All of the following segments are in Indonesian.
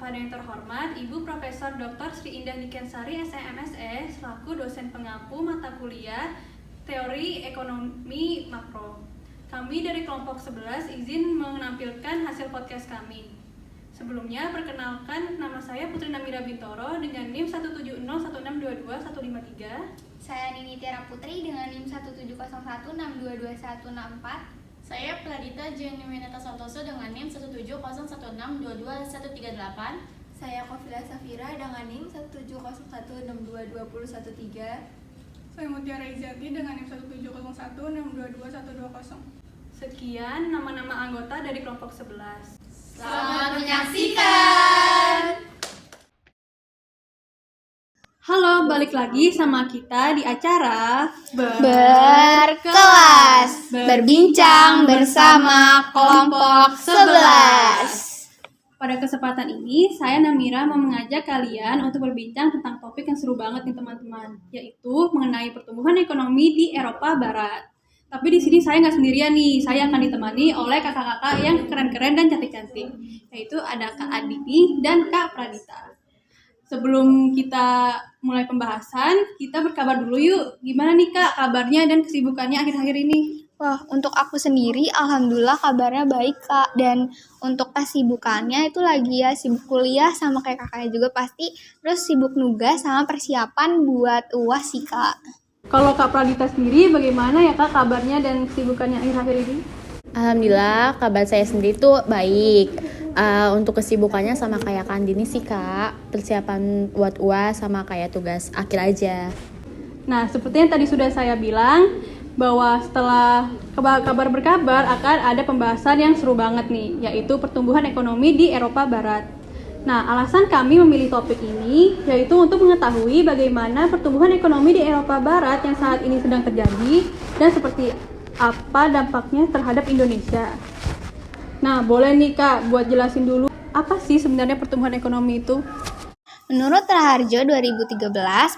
Kepada yang terhormat, Ibu Profesor Dr. Sri Indah Nikensari, SMSE, selaku dosen pengampu mata kuliah Teori Ekonomi Makro. Kami dari kelompok 11 izin menampilkan hasil podcast kami. Sebelumnya, perkenalkan nama saya Putri Namira Bintoro dengan NIM 17016221153. Saya Nini Tiara Putri dengan NIM 17016221164. Saya Pradita Jenny Winata Santoso dengan NIM 17016221138. Saya Kofila Safira dengan NIM 17016222113. Saya Mutiara Izati dengan NIM 17016221220. Sekian nama-nama anggota dari kelompok 11. Selamat menyaksikan. Halo, balik lagi sama kita di acara Berkelas, berbincang bersama kelompok 11. Pada kesempatan ini, saya Namira mau mengajak kalian untuk berbincang tentang topik yang seru banget nih teman-teman, yaitu mengenai pertumbuhan ekonomi di Eropa Barat. Tapi di sini saya nggak sendirian nih, saya akan ditemani oleh kakak-kakak yang keren-keren dan cantik-cantik, yaitu ada Kak Aditi dan Kak Pradita. Sebelum kita mulai pembahasan, kita berkabar dulu yuk. Gimana nih Kak kabarnya dan kesibukannya akhir-akhir ini? Wah, untuk aku sendiri alhamdulillah kabarnya baik Kak. Dan untuk kesibukannya itu lagi ya sibuk kuliah sama kayak kakaknya juga pasti. Terus sibuk nugas sama persiapan buat UAS sih Kak. Kalau Kak Pradita sendiri bagaimana ya Kak kabarnya dan kesibukannya akhir-akhir ini? Alhamdulillah kabar saya sendiri tuh baik. Untuk kesibukannya sama kayak Kandini sih Kak. Persiapan buat UAS sama kayak tugas akhir aja. Nah, seperti yang tadi sudah saya bilang, bahwa setelah kabar berkabar akan ada pembahasan yang seru banget nih, yaitu pertumbuhan ekonomi di Eropa Barat. Nah, alasan kami memilih topik ini yaitu untuk mengetahui bagaimana pertumbuhan ekonomi di Eropa Barat yang saat ini sedang terjadi dan seperti apa dampaknya terhadap Indonesia. Nah, boleh nih Kak buat jelasin dulu apa sih sebenarnya pertumbuhan ekonomi itu? Menurut Raharjo 2013,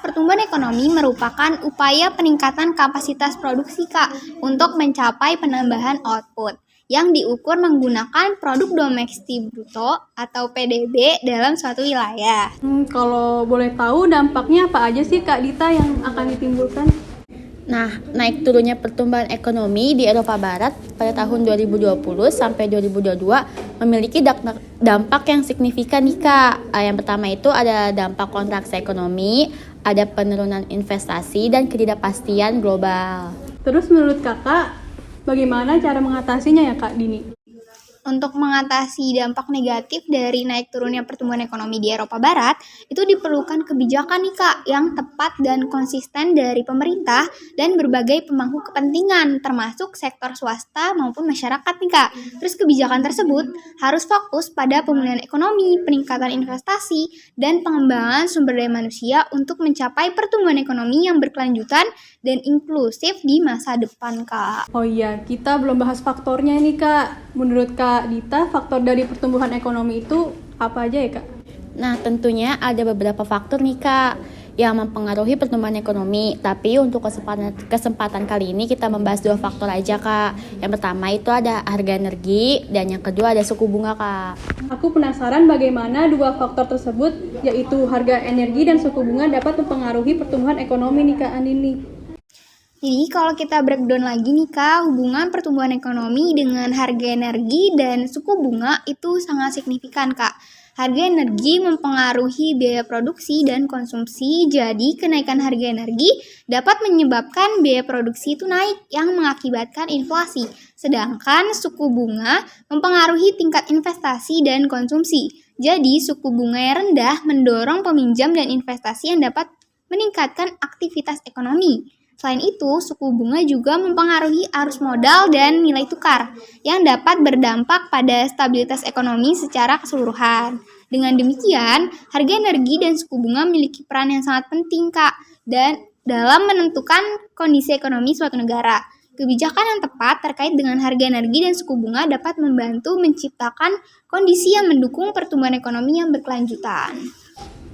pertumbuhan ekonomi merupakan upaya peningkatan kapasitas produksi Kak untuk mencapai penambahan output yang diukur menggunakan produk domestik bruto atau PDB dalam suatu wilayah. Kalau boleh tahu dampaknya apa aja sih Kak Dita yang akan ditimbulkan? Nah, naik turunnya pertumbuhan ekonomi di Eropa Barat pada tahun 2020 sampai 2022 memiliki dampak yang signifikan nih Kak. Yang pertama itu ada dampak kontraksi ekonomi, ada penurunan investasi dan ketidakpastian global. Terus menurut Kakak, bagaimana cara mengatasinya ya Kak Dini? Untuk mengatasi dampak negatif dari naik turunnya pertumbuhan ekonomi di Eropa Barat, itu diperlukan kebijakan nih Kak yang tepat dan konsisten dari pemerintah dan berbagai pemangku kepentingan termasuk sektor swasta maupun masyarakat nih Kak. Terus kebijakan tersebut harus fokus pada pemulihan ekonomi, peningkatan investasi, dan pengembangan sumber daya manusia untuk mencapai pertumbuhan ekonomi yang berkelanjutan dan inklusif di masa depan Kak. Oh iya, kita belum bahas faktornya nih Kak. Menurut Kak Dita, faktor dari pertumbuhan ekonomi itu apa aja ya Kak? Nah, tentunya ada beberapa faktor nih Kak yang mempengaruhi pertumbuhan ekonomi. Tapi untuk kesempatan kali ini kita membahas dua faktor aja Kak. Yang pertama itu ada harga energi dan yang kedua ada suku bunga Kak. Aku penasaran bagaimana dua faktor tersebut, yaitu harga energi dan suku bunga dapat mempengaruhi pertumbuhan ekonomi nih Kak Andini. Jadi kalau kita breakdown lagi nih Kak, hubungan pertumbuhan ekonomi dengan harga energi dan suku bunga itu sangat signifikan Kak. Harga energi mempengaruhi biaya produksi dan konsumsi, jadi kenaikan harga energi dapat menyebabkan biaya produksi itu naik yang mengakibatkan inflasi. Sedangkan suku bunga mempengaruhi tingkat investasi dan konsumsi. Jadi suku bunga yang rendah mendorong peminjam dan investasi yang dapat meningkatkan aktivitas ekonomi. Selain itu, suku bunga juga mempengaruhi arus modal dan nilai tukar yang dapat berdampak pada stabilitas ekonomi secara keseluruhan. Dengan demikian, harga energi dan suku bunga memiliki peran yang sangat penting Kak dan dalam menentukan kondisi ekonomi suatu negara. Kebijakan yang tepat terkait dengan harga energi dan suku bunga dapat membantu menciptakan kondisi yang mendukung pertumbuhan ekonomi yang berkelanjutan.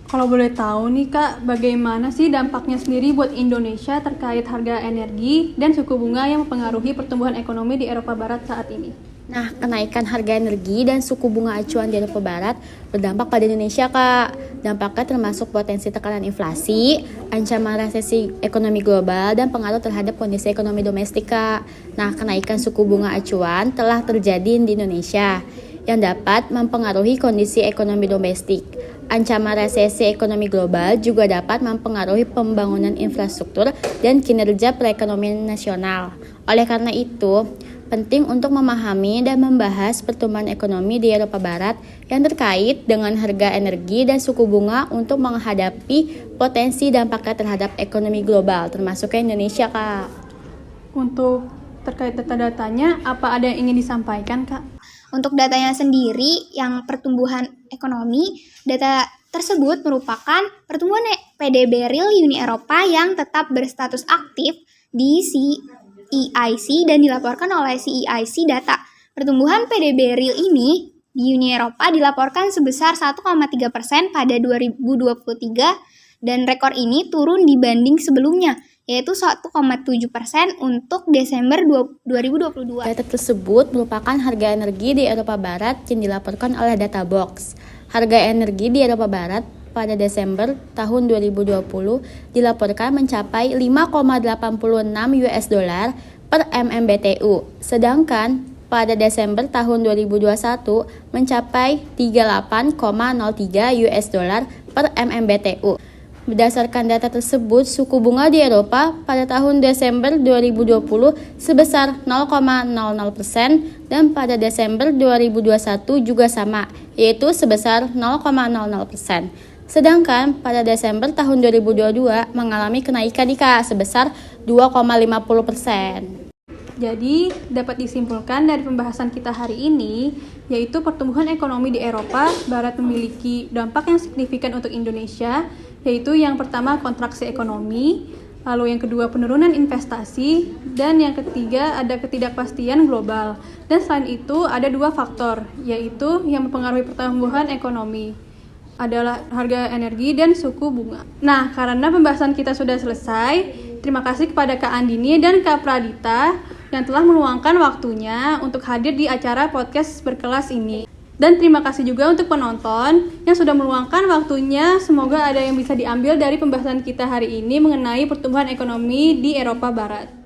Kalau boleh tahu nih Kak, bagaimana sih dampaknya sendiri buat Indonesia terkait harga energi dan suku bunga yang mempengaruhi pertumbuhan ekonomi di Eropa Barat saat ini? Nah, kenaikan harga energi dan suku bunga acuan di Eropa Barat berdampak pada Indonesia, Kak. Dampaknya termasuk potensi tekanan inflasi, ancaman resesi ekonomi global, dan pengaruh terhadap kondisi ekonomi domestik, Kak. Nah, kenaikan suku bunga acuan telah terjadi di Indonesia yang dapat mempengaruhi kondisi ekonomi domestik. Ancaman resesi ekonomi global juga dapat mempengaruhi pembangunan infrastruktur dan kinerja perekonomian nasional. Oleh karena itu, penting untuk memahami dan membahas pertumbuhan ekonomi di Eropa Barat yang terkait dengan harga energi dan suku bunga untuk menghadapi potensi dampaknya terhadap ekonomi global, termasuk ke Indonesia, Kak. Untuk terkait data-datanya, apa ada yang ingin disampaikan, Kak? Untuk datanya sendiri, yang pertumbuhan ekonomi, data tersebut merupakan pertumbuhan PDB real Uni Eropa yang tetap berstatus aktif di CEIC dan dilaporkan oleh CEIC data. Pertumbuhan PDB real ini di Uni Eropa dilaporkan sebesar 1,3% pada 2023 dan rekor ini turun dibanding sebelumnya, yaitu 1,7% untuk Desember 2022. Data tersebut merupakan harga energi di Eropa Barat yang dilaporkan oleh Databox. Harga energi di Eropa Barat pada Desember tahun 2020 dilaporkan mencapai 5,86 US dollar per MMBTU, sedangkan pada Desember tahun 2021 mencapai 38,03 US dollar per MMBTU. Berdasarkan data tersebut, suku bunga di Eropa pada tahun Desember 2020 sebesar 0,00% dan pada Desember 2021 juga sama, yaitu sebesar 0,00%. Sedangkan pada Desember tahun 2022 mengalami kenaikan sebesar 2,50%. Jadi, dapat disimpulkan dari pembahasan kita hari ini, yaitu pertumbuhan ekonomi di Eropa Barat memiliki dampak yang signifikan untuk Indonesia, yaitu yang pertama kontraksi ekonomi, lalu yang kedua penurunan investasi, dan yang ketiga ada ketidakpastian global. Dan selain itu ada dua faktor, yaitu yang mempengaruhi pertumbuhan ekonomi adalah harga energi dan suku bunga. Nah, karena pembahasan kita sudah selesai, terima kasih kepada Kak Andini dan Kak Pradita yang telah meluangkan waktunya untuk hadir di acara podcast berkelas ini. Dan terima kasih juga untuk penonton yang sudah meluangkan waktunya. Semoga ada yang bisa diambil dari pembahasan kita hari ini mengenai pertumbuhan ekonomi di Eropa Barat.